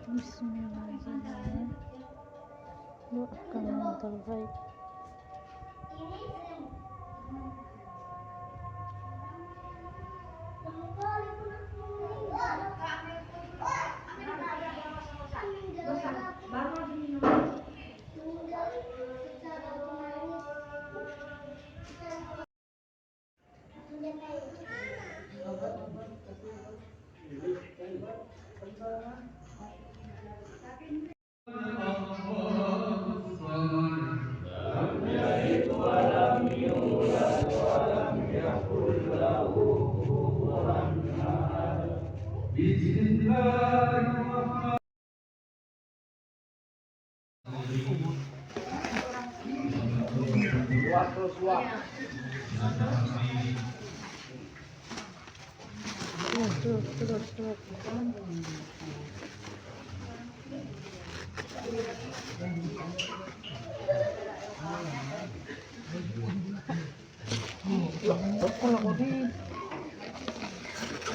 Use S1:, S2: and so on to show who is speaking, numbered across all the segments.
S1: Bismillahirrahmanirrahim. Doakan yang terbaik.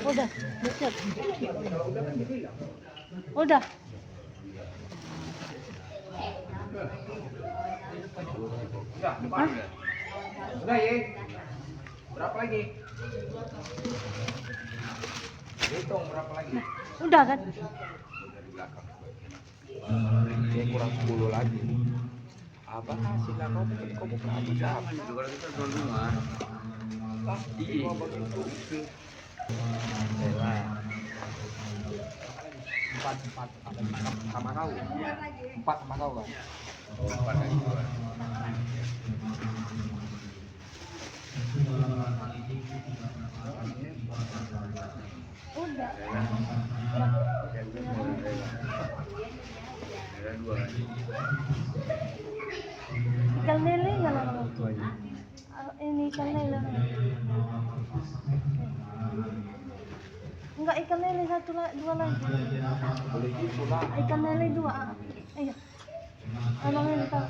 S1: Udah, dekat. Udah.
S2: Hah? Udah ya. Berapa lagi? Hitung berapa lagi?
S1: Udah kan?
S2: Dari belakang. Ini kurang 10 lagi. Apa hasilnya kau mungkin kau buka apa siapa? Kalau kita jual rumah. Iya. Empat sama kau. Empat sama kau kan? Empat lagi dua.
S1: Udah. Ikan lele nggak lama? Ini ikan lele. Enggak, ikan lele dua lagi. Ikan lele dua. Iya. Abang ini tak.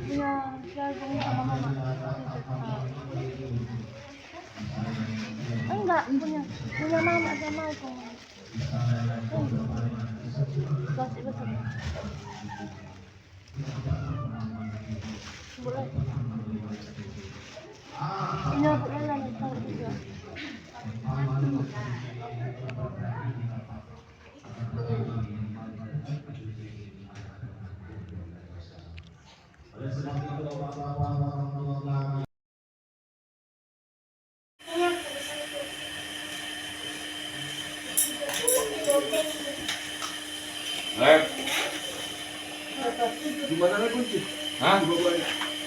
S1: Iya, jagung sama mama. Enggak, punya mama sama aku. Kasih betul. Boleh. Ini aku lalang tahu juga.
S2: Gimana ada kunci?
S3: Hah?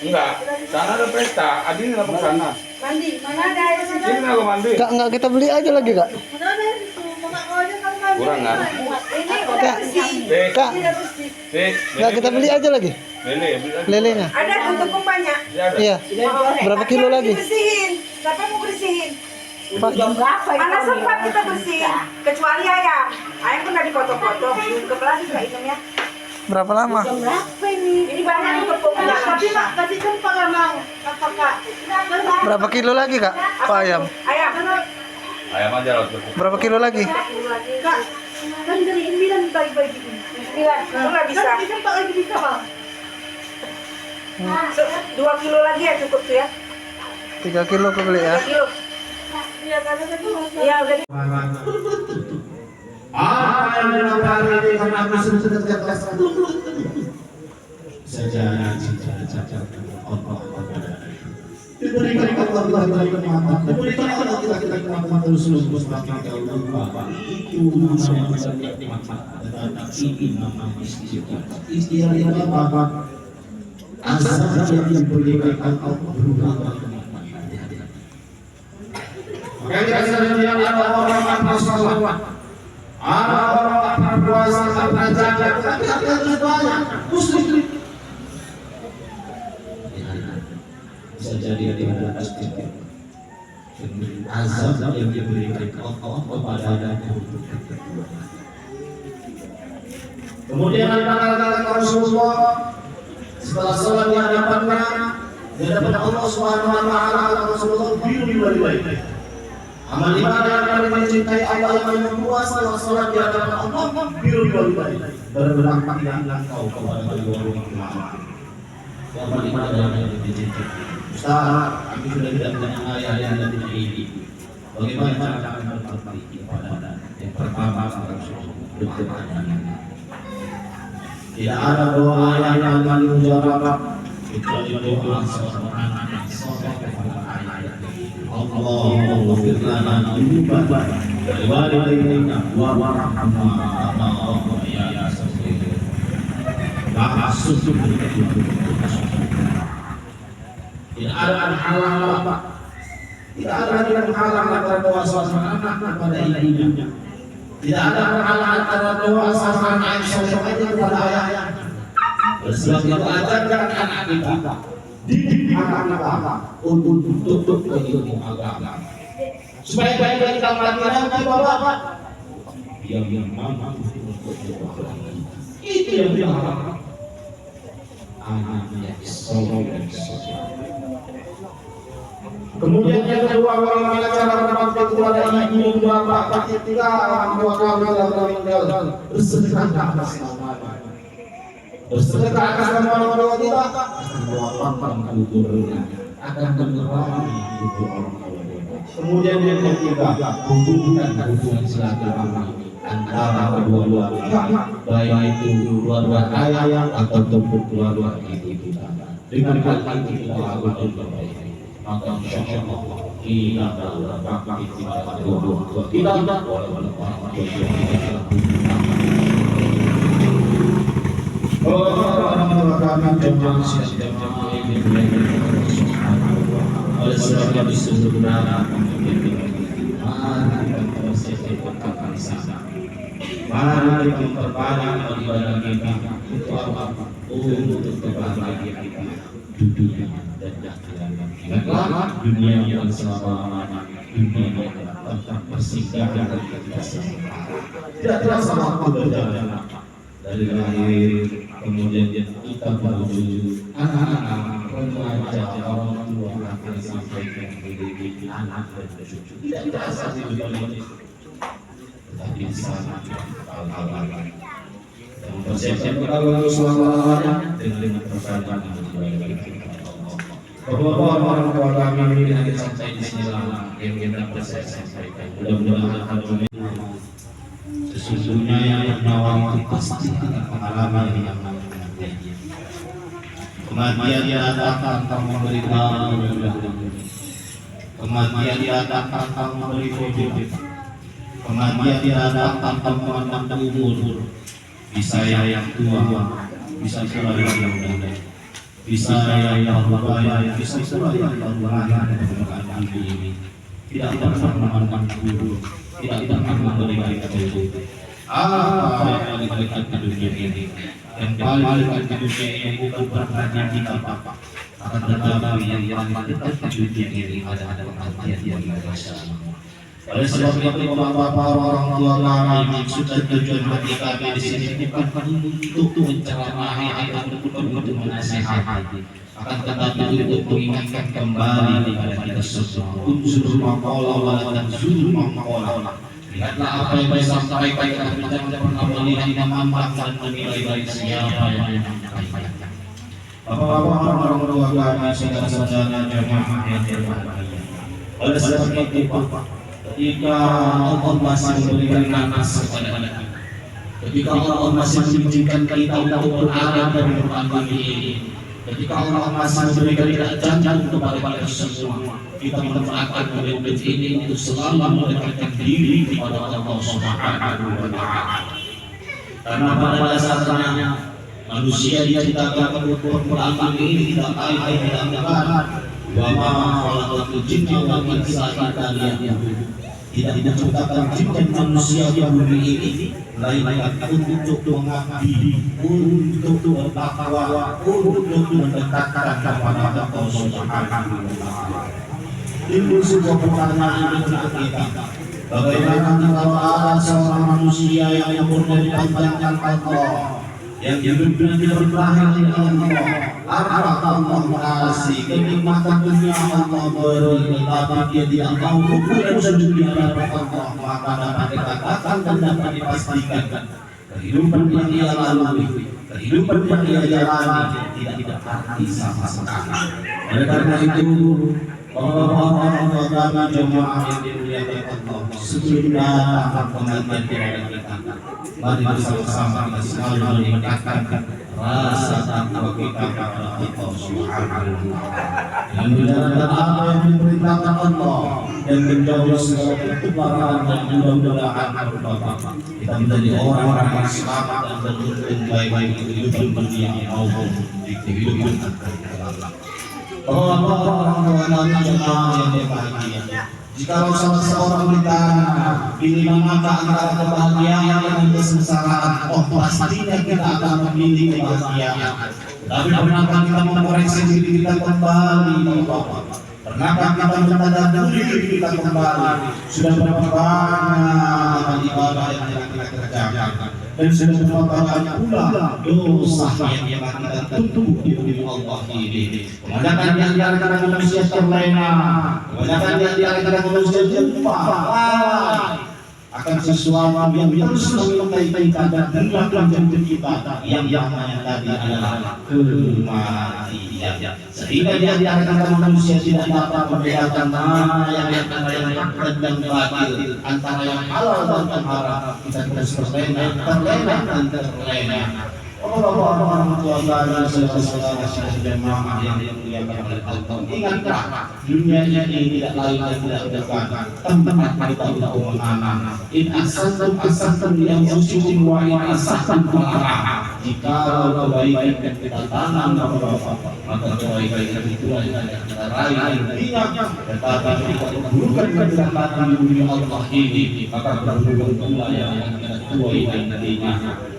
S3: Enggak. Sana ada pesta. Adi nggak ke sana.
S4: Mandi, mana ada air sana?
S3: Sini nggak mandi.
S5: Kak, enggak kita beli aja lagi, Kak.
S4: Mana ada air itu? Mama kau aja kan mandi.
S3: Kurang kan?
S4: Ini udah bersih.
S5: Kak,
S4: Tidak bersih.
S5: enggak kita beli aja lagi.
S3: Lele, beli lagi.
S5: Lelenya.
S4: Ada tutup banyak.
S3: Ya, ada.
S5: Iya. Berapa kilo lagi?
S4: Bersihin. Siapa mau bersihin?
S5: Pak,
S4: Mana sempat kita bersihin? Kecuali ayam. Ayam kan udah dipotong-potong. Ke plastik lah itunya.
S5: berapa lama?
S4: Berapa ini? Ini banyak tepungnya. Tapi mak, tadi kan Pak nggak mau. Apakah?
S5: Berapa kilo lagi, Kak? Pak ayam.
S4: Ayam.
S3: Ayam aja loh.
S5: Berapa kilo lagi?
S4: Kak, kan dari 9 bagi-bagi. 9. Itu nggak bisa. Tapi kan Pak lagi bisa, Pak. 2 kilo lagi ya cukup tuh ya.
S5: 3 kilo aku beli ya.
S4: 3 kilo. Iya, karena tadi iya udah.
S6: Diberikan Allah kenikmatan, diberikan Allah kita kenikmatan terus semakin jauh Bapak itu namanya nikmat, tetapi ini namanya istilah Bapak azab yang diberikan Allah berupa kenikmatan. Makanya kita ada orang masalah, ada orang berpuasa, ada jaga, ada banyak muslim. Bisa jadi ada istilah azab yang diberikan Allah kepada kemudian kata Rasulullah setelah sholat di hadapan Allah Subhanahu wa taala Rasulullah biru di balik Amal ibadah kami mencintai Allah yang berpuasa salat di hadapan Allah biru berdampak hilang kau kepada kedua orang tua. Amal ibadah yang dicintai. Ustaz, kami sudah tidak punya ayah yang tidak ini. Bagaimana cara kami berbakti kepada yang pertama harus berdoa. Tidak ada doa yang paling mujarab kecuali doa seorang anak yang soleh kepada ayah. Allahumma ighfir lana dzunubana wa walidayna wa warhamna ya sabir. Tidak ada halang, tidak ada yang halang antara doa seorang anak kepada ibunya. Tidak ada halang antara doa seorang anak soleh kepada ayahnya. Sebab itu ajarkan anak kita, didik anak kita untuk berilmu agama. Supaya kita mati nanti bapak yang mampu untuk berdoa. Itu yang diharapkan. Anaknya soleh. Kemudian yang kedua, bagaimana cara berbakti kepada ibu bapak ketika orang tua kami telah meninggal, bersedekah atas nama, bersedekah atas nama orang tua kita, akan melapangkan kuburnya, akan mengurangi hidup orang tua. Kemudian yang ketiga, hubungkan hubungan silaturahmi antara kedua-dua pihak, baik itu dua-dua ayah atau dua-dua ibu kita. Dengan hal ini kita lakukan terbaik. Maka insya Allah kita berbakti kepada kedua-dua kita walaupun orang tua kita. Orang kami jemaah ini oleh sebab itu sebenarnya mari kita perbanyak ibadah kita untuk apa? Untuk kebahagiaan kita dunia dan akhirat. Ingatlah dunia yang selama-lamanya, dunia yang tetap bersinggah dan kita semua. Tidak terasa waktu berjalan dari lahir, kemudian kita menuju anak-anak, remaja, orang tua akan sampai ke anak dan cucu. Tidak terasa di dunia ini, tetapi di sana hal-hal lain. Dan persiapkan kita lalu selama-lamanya dengan persahabatan yang baik kita. Bapak-bapak, orang tua kami yang sampai di sini lama yang kita bisa sampaikan. Mudah-mudahan kami sesungguhnya yang bernyawa itu pasti tidak pengalaman yang namanya kematian datang tanpa memberitahu, kematian datang tanpa memberi wujud, kematian datang tanpa memandang umur. Bisa yang tua, bisa pula yang muda, bisa yang berbahaya, bisa pula yang berbahaya dengan diri ini. Tidak pernah memandang umur, tidak pernah memberikan wujud. Apa yang paling dekat di dunia ini? Yang paling dekat di dunia ini bukan perhatian kita, akan tetapi yang paling dekat di dunia ini adalah perhatian yang dirasakan. Oleh sebab itu bapak-bapak, orang tua kami, maksud dan tujuan hati kami di sini bukan untuk menceramahi ataupun untuk menasihati, akan tetapi untuk mengingatkan kembali kepada kita semua. Unsur maqala dan zul maqala. Lihatlah apa yang saya sampaikan, kita tidak pernah melihat nama dan menilai dari siapa yang menyampaikan. Bapak-bapak, orang tua kami, saudara-saudara jemaah yang berbahagia. Oleh sebab itu ketika Allah masih memberikan nafas kepada kita, ketika Allah masih mengizinkan kita untuk berada di depan bumi ini, ketika Allah masih memberikan kita janji kepada kita semua, kita memanfaatkan momen ini untuk selalu mendekatkan diri kepada Allah Subhanahu wa Ta'ala. Karena pada dasarnya manusia diciptakan untuk permulaan ini tidak lain tidak bukan wa ma khalaqatul jinna wal insa illa liya'budun. Tidak diciptakan jin dan manusia di bumi ini melainkan untuk mengabdi, untuk bertakwa, untuk mendekatkan kepada Allah Subhanahu wa Ta'ala. Timbul sebuah pertanyaan untuk kita, bagaimana kalau ada seorang manusia yang umurnya dipanjangkan Allah, yang hidup nanti bertahan ya Allah. Arah Allah kasih kenikmatan dunia Allah beri, tetapi dia tidak mau kemudian sujud di hadapan Allah, maka dapat dikatakan dan dapat dipastikan kehidupan yang ia lalui, kehidupan yang ia jalani tidak arti sama sekali. Oleh karena itu, orang-orang jemaah yang dimuliakan Allah, sebelum datang pengajian kita, mari bersama-sama kita selalu meningkatkan rasa takwa kita kepada Allah Subhanahu wa Ta'ala, yang menjalankan apa yang diperintahkan Allah dan menjauhi segala bentuk larangan dan mudah-mudahan berbahagia kita menjadi orang-orang yang selamat dan beruntung baik-baik di kehidupan dunia maupun di kehidupan akhirat. Orang-orang jemaah yang bahagia, jika salah seorang ditanya pilih mana antara kebahagiaan dan kesengsaraan, oh pastinya kita akan memilih kebahagiaan. Tapi pernahkah kita mengoreksi diri kita kembali, Bapak? Pernahkah kita menyadari diri kita kembali? Sudah berapa banyak ibadah yang telah kita kerjakan, dan sudah berapa banyak pula dosa yang kita tutup di bumi Allah ini. Kebanyakan di antara manusia terlena, kebanyakan di antara manusia lupa akan sesuatu yang terus mengintai kita dan mengganggu jantung kita, yang namanya tadi adalah kematian. Sehingga di antara manusia tidak dapat membedakan mana yang hak dan batil, antara yang halal dan haram. Kita terus terlena dan terlena. Orang-orang tua dan saudara-saudara jemaah yang dimuliakan oleh Allah, ingatlah dunia ini tidak lain dan tidak bukan tempat kita untuk menanam. In asantum yang suci wa in asantum marah. Jika kebaikan yang kita tanam maka kebaikan itu adalah kita raih dunia. Tetapi jika keburukan yang kita tanam di dunia Allah ini, maka keburukan pula yang kita tuai nantinya.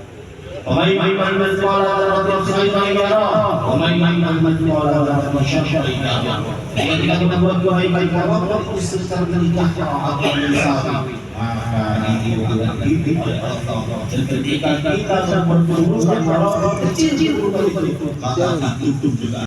S6: ومن يعمل مثقال ذرة خيرا يره ومن يعمل مثقال ذرة شرا يره. Ketika kita berbuat baik walaupun itu secara menikah akan mensawi, maka itu akan dididik oleh Allah. Dan ketika kita berbuat walaupun kecil itu, maka itu juga